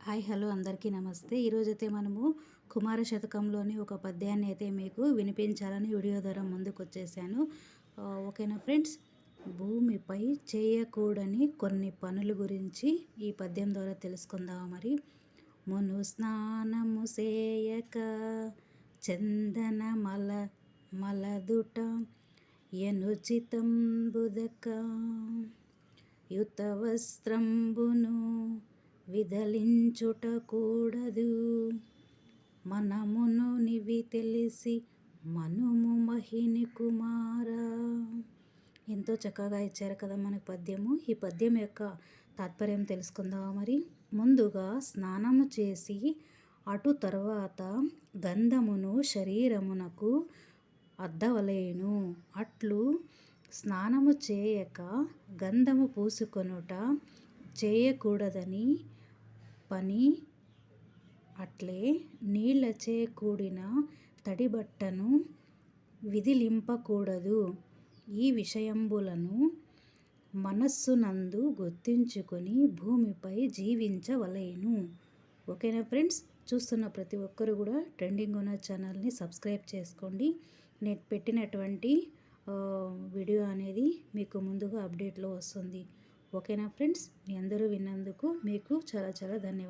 Hi hello అందరికీ నమస్తే. ఈరోజైతే మనము కుమార శతకంలోని ఒక పద్యాన్ని అయితే మీకు వినిపించాలని వీడియో ద్వారా ముందుకు వచ్చేసాను. ఓకేనా ఫ్రెండ్స్. భూమిపై చేయకూడని కొన్ని పనుల గురించి ఈ పద్యం ద్వారా తెలుసుకుందాం. మరి మును స్నానము సేయక చందన మలదుట ఎనుచితం బుదక యుత వస్త్రంబును విదలించుట కూడదు మనమును నివి తెలిసి మనుము మహిని కుమార. ఎంతో చక్కగా ఇచ్చారు కదా మనకు పద్యము. ఈ పద్యం యొక్క తాత్పర్యం తెలుసుకుందాం. మరి ముందుగా స్నానము చేసి అటు తర్వాత గంధమును శరీరమునకు అద్దవలేను. అట్లు స్నానము చేయక గంధము పూసుకొనుట చేయకూడదని పని. అట్లే నీళ్ళచే కూడిన తడిబట్టను విదిలింపకూడదు. ఈ విషయంబులను మనస్సునందు గుర్తించుకొని భూమిపై జీవించవలెను. ఓకేనా ఫ్రెండ్స్. చూస్తున్న ప్రతి ఒక్కరు కూడా ట్రెండింగ్ ఉన్న ఛానల్ని సబ్స్క్రైబ్ చేసుకోండి. నేను పెట్టినటువంటి వీడియో అనేది మీకు ముందుగా అప్డేట్లో వస్తుంది. ఓకేనా ఫ్రెండ్స్. మీ అందరూ విన్నందుకు మీకు చాలా చాలా ధన్యవాదాలు.